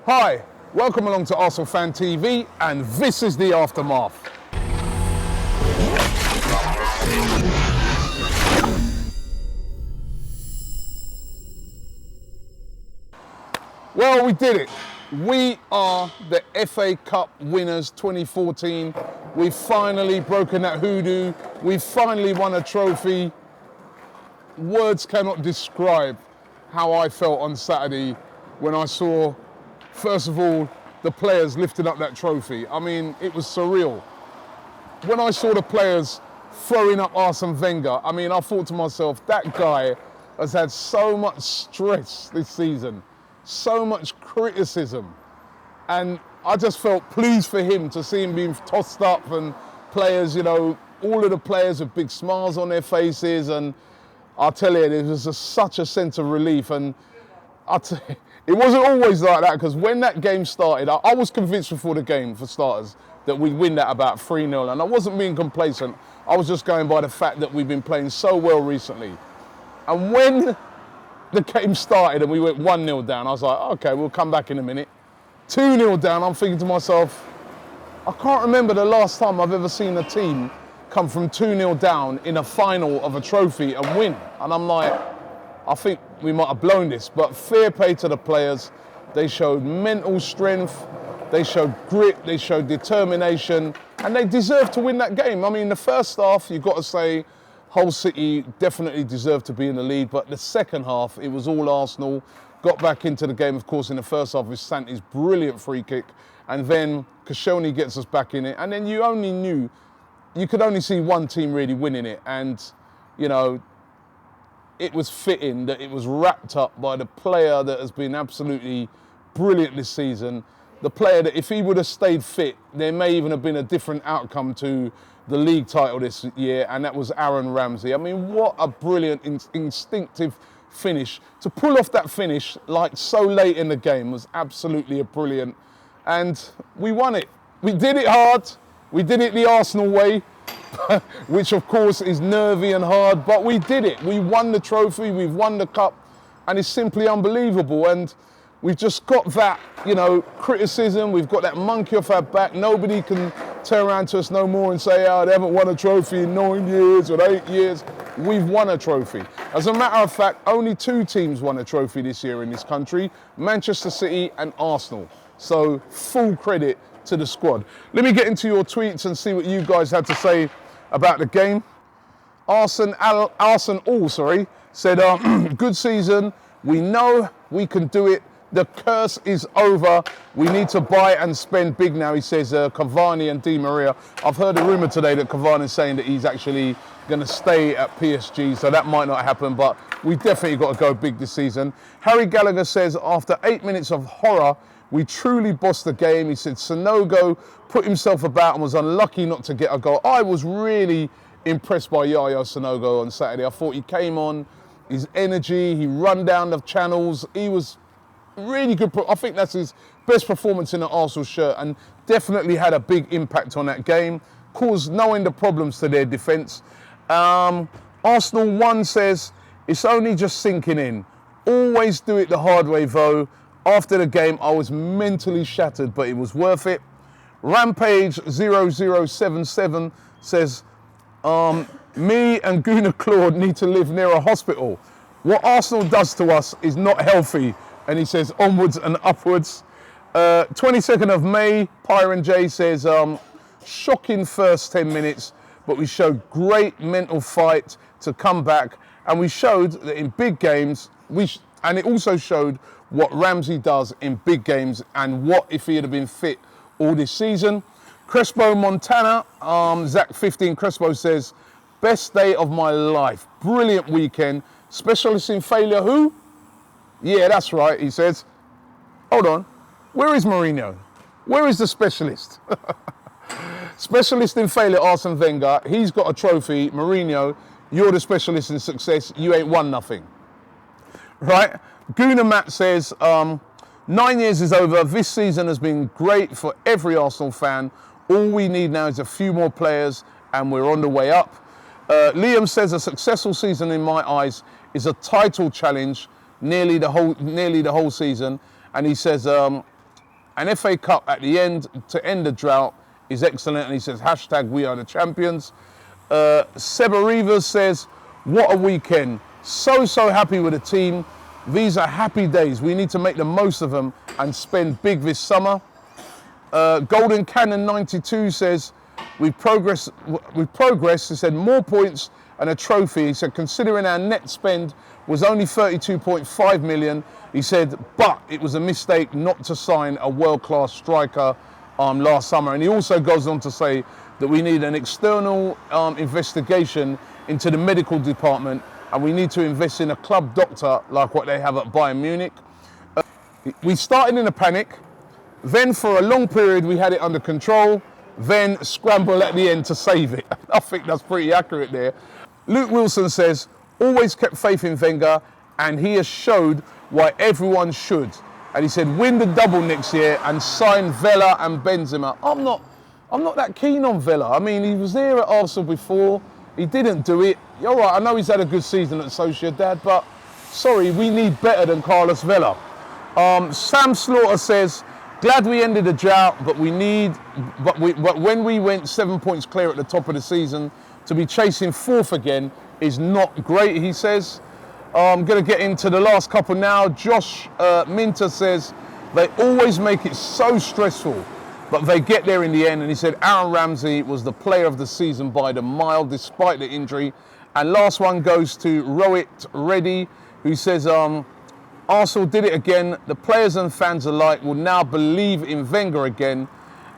Hi, welcome along to Arsenal Fan TV, and this is the aftermath. Well, we did it. We are the FA Cup winners 2014. We've finally broken that hoodoo. We've finally won a trophy. Words cannot describe how I felt on Saturday when I saw, first of all, the players lifting up that trophy. I mean, it was surreal. When I saw the players throwing up Arsene Wenger, I mean, I thought to myself, that guy has had so much stress this season, so much criticism. And I just felt pleased for him to see him being tossed up, and players, you know, all of the players with big smiles on their faces. And I'll tell you, it was just such a sense of relief. And it wasn't always like that, because when that game started, I was convinced before the game, for starters, that we'd win that about 3-0. And I wasn't being complacent. I was just going by the fact that we've been playing so well recently. And when the game started and we went 1-0 down, I was like, okay, we'll come back in a minute. 2-0 down, I'm thinking to myself, I can't remember the last time I've ever seen a team come from 2-0 down in a final of a trophy and win. And I'm like, I think we might have blown this, but fair play to the players. They showed mental strength, they showed grit, they showed determination, and they deserved to win that game. I mean, the first half, you've got to say, Hull City definitely deserved to be in the lead, but the second half, it was all Arsenal. Got back into the game, of course, in the first half with Santi's brilliant free kick, and then Koscielny gets us back in it, and then you could only see one team really winning it, and, you know, it was fitting that it was wrapped up by the player that has been absolutely brilliant this season, the player that if he would have stayed fit, there may even have been a different outcome to the league title this year, and that was Aaron Ramsey. I mean, what a brilliant, instinctive finish. To pull off that finish like so late in the game was absolutely brilliant, and we won it. We did it hard, we did it the Arsenal way, which of course is nervy and hard, but we did it. We won the trophy, we've won the cup, and it's simply unbelievable. And we've just got that, you know, criticism, we've got that monkey off our back. Nobody can turn around to us no more and say, oh, they haven't won a trophy in 9 years or 8 years. We've won a trophy. As a matter of fact, only 2 teams won a trophy this year in this country, Manchester City and Arsenal. So full credit to the squad. Let me get into your tweets and see what you guys had to say about the game. Arsen All said, good season. We know we can do it. The curse is over. We need to buy and spend big now, he says, Cavani and Di Maria. I've heard a rumour today that Cavani is saying that he's actually going to stay at PSG, so that might not happen, but we definitely got to go big this season. Harry Gallagher says, after 8 minutes of horror, we truly bossed the game. He said Sonogo put himself about and was unlucky not to get a goal. I was really impressed by Yaya Sonogo on Saturday. I thought he came on, his energy, he run down the channels. He was really good. I think that's his best performance in an Arsenal shirt, and definitely had a big impact on that game. Caused no end of problems to their defence. Arsenal 1 says, it's only just sinking in. Always do it the hard way though. After the game, I was mentally shattered, but it was worth it. Rampage 0077 says, me and Gunnar Claude need to live near a hospital. What Arsenal does to us is not healthy. And he says, onwards and upwards. 22nd of May, Pyron J says, shocking first 10 minutes, but we showed great mental fight to come back. And we showed that in big games, and it also showed what Ramsey does in big games, and what if he had been fit all this season. Crespo Montana, Zach 15 Crespo says, best day of my life. Brilliant weekend. Specialist in failure, who? Yeah, that's right, he says. Hold on, where is Mourinho? Where is the specialist? Specialist in failure, Arsene Wenger. He's got a trophy. Mourinho, you're the specialist in success. You ain't won nothing. Right? Guna Matt says, 9 years is over. This season has been great for every Arsenal fan. All we need now is a few more players, and we're on the way up. Liam says, a successful season in my eyes is a title challenge nearly the whole season. And he says, An FA Cup at the end to end the drought is excellent. And he says, hashtag we are the champions. Seba Rivas says, what a weekend. So happy with the team. These are happy days. We need to make the most of them and spend big this summer. Golden Cannon 92 says, we've progressed. He said, more points and a trophy. He said, considering our net spend was only 32.5 million, he said, but it was a mistake not to sign a world-class striker last summer. And he also goes on to say that we need an external investigation into the medical department, and we need to invest in a club doctor like what they have at Bayern Munich. We started in a panic, then for a long period we had it under control, then scramble at the end to save it. I think that's pretty accurate there. Luke Wilson says, always kept faith in Wenger, and he has showed why everyone should. And he said, win the double next year and sign Vela and Benzema. I'm not that keen on Vela. I mean, he was there at Arsenal before. He didn't do it. You're right, I know he's had a good season at Sociedad, but sorry, we need better than Carlos Vela. Sam Slaughter says, glad we ended the drought, but when we went 7 points clear at the top of the season, to be chasing fourth again is not great, he says. I'm going to get into the last couple now. Josh Minter says, they always make it so stressful, but they get there in the end. And he said Aaron Ramsey was the player of the season by the mile, despite the injury. And last one goes to Rohit Reddy, who says, Arsenal did it again. The players and fans alike will now believe in Wenger again.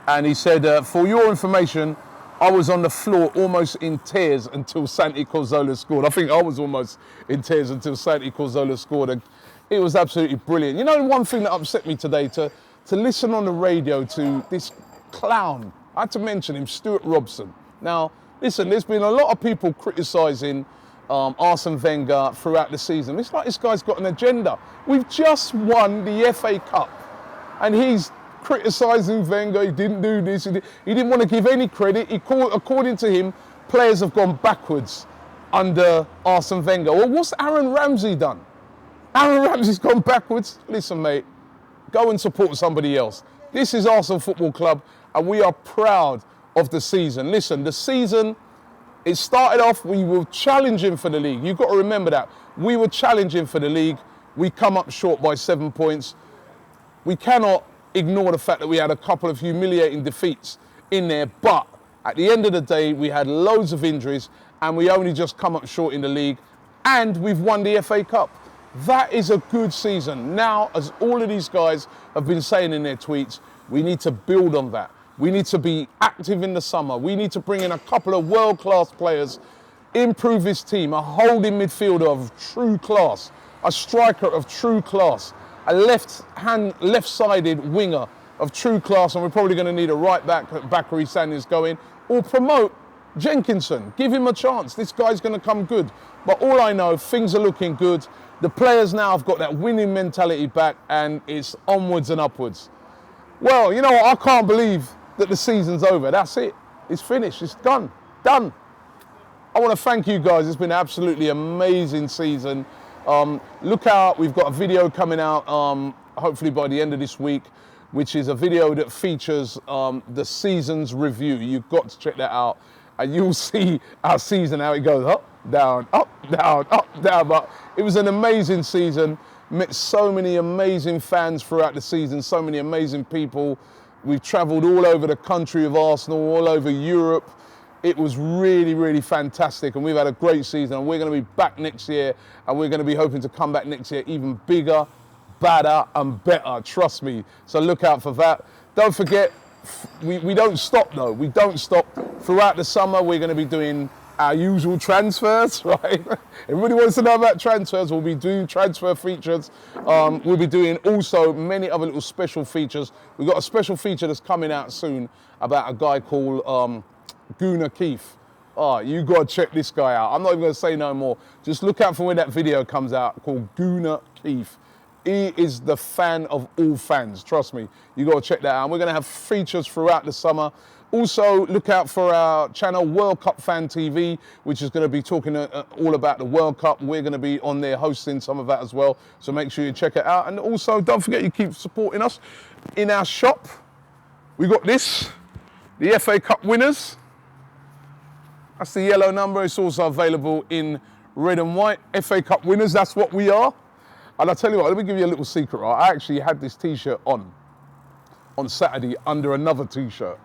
And he said, for your information, I was on the floor almost in tears until Santi Cazorla scored. I think I was almost in tears until Santi Cazorla scored. And it was absolutely brilliant. You know, one thing that upset me today, to listen on the radio to this clown, I had to mention him, Stuart Robson. Now, listen, there's been a lot of people criticising Arsene Wenger throughout the season. It's like this guy's got an agenda. We've just won the FA Cup and he's criticising Wenger. He didn't do this. He didn't want to give any credit. According to him, players have gone backwards under Arsene Wenger. Well, what's Aaron Ramsey done? Aaron Ramsey's gone backwards. Listen, mate, go and support somebody else. This is Arsenal Football Club and we are proud of the season. Listen, the season, it started off, we were challenging for the league. You've got to remember that. We were challenging for the league. We come up short by 7 points. We cannot ignore the fact that we had a couple of humiliating defeats in there. But at the end of the day, we had loads of injuries and we only just come up short in the league. And we've won the FA Cup. That is a good season. Now, as all of these guys have been saying in their tweets, we need to build on that. We need to be active in the summer. We need to bring in a couple of world-class players, improve this team, a holding midfielder of true class, a striker of true class, a left-sided winger of true class, and we're probably going to need a right back, Bakary Sanders going, or promote Jenkinson. Give him a chance. This guy's going to come good. But all I know, things are looking good. The players now have got that winning mentality back, and it's onwards and upwards. Well, you know what? I can't believe that the season's over. That's it. It's finished. It's done. Done. I want to thank you guys. It's been an absolutely amazing season. Look out. We've got a video coming out, hopefully by the end of this week, which is a video that features the season's review. You've got to check that out. And you'll see our season, how it goes up, down, up, down, up, down. But it was an amazing season. Met so many amazing fans throughout the season, so many amazing people. We've travelled all over the country of Arsenal, all over Europe. It was really, really fantastic, and we've had a great season, and we're going to be back next year, and we're going to be hoping to come back next year even bigger, badder, and better, trust me. So look out for that. Don't forget, we don't stop though. We don't stop. Throughout the summer, we're going to be doing our usual transfers, right? Everybody wants to know about transfers. We'll be doing transfer features. We'll be doing also many other little special features. We've got a special feature that's coming out soon about a guy called Gunnar Keith. Oh, you got to check this guy out. I'm not even going to say no more. Just look out for when that video comes out called Gunnar Keith. He is the fan of all fans, trust me. You got to check that out. And we're going to have features throughout the summer. Also, look out for our channel, World Cup Fan TV, which is going to be talking all about the World Cup. We're going to be on there hosting some of that as well. So make sure you check it out. And also, don't forget you keep supporting us. in our shop, we got this, the FA Cup winners. That's the yellow number. It's also available in red and white. FA Cup winners, that's what we are. And I'll tell you what, let me give you a little secret, right? I actually had this t-shirt on Saturday under another t-shirt.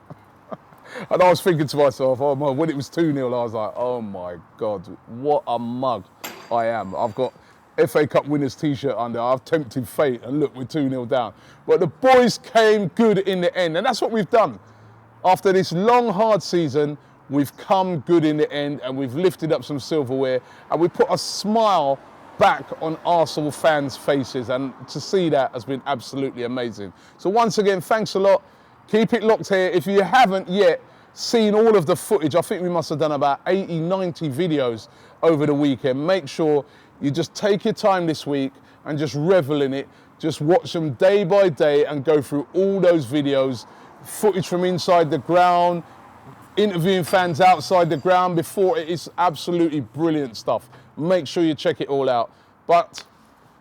And I was thinking to myself, oh my, when it was 2-0, I was like, oh my God, what a mug I am. I've got FA Cup winners t-shirt under. I've tempted fate, and look, we're 2-0 down. But the boys came good in the end, and that's what we've done. After this long, hard season, we've come good in the end, and we've lifted up some silverware, and we put a smile back on Arsenal fans' faces, and to see that has been absolutely amazing. So once again, thanks a lot. Keep it locked here. If you haven't yet seen all of the footage, I think we must have done about 80, 90 videos over the weekend. Make sure you just take your time this week and just revel in it. Just watch them day by day and go through all those videos, footage from inside the ground, interviewing fans outside the ground before it. Is absolutely brilliant stuff. Make sure you check it all out. But,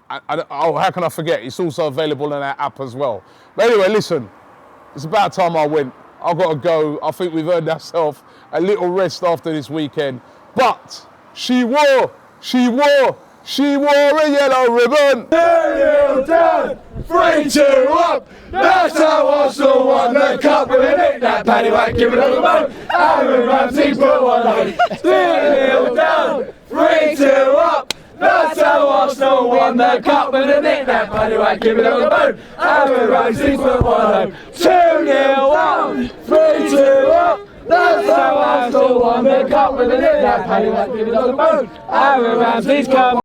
oh, how can I forget? It's also available in our app as well. But anyway, listen, it's about time I went. I've got to go. I think we've earned ourselves a little rest after this weekend. But she wore a yellow ribbon. 2-0 down, 3-2 up. That's how Arsenal won the cup with a nick. That paddy whack, give it up the boat. Aaron Ramsey put one on. 2-0 down, 3-2 up. That's how Arsenal won the cup with a nick. That paddy whack, give it up the boat. Aaron Ramsey put one on. 2-0 down, 3-2 up. That's how Arsenal won the cup with a nick. That paddy whack, give it up the boat. Aaron Ramsey's come.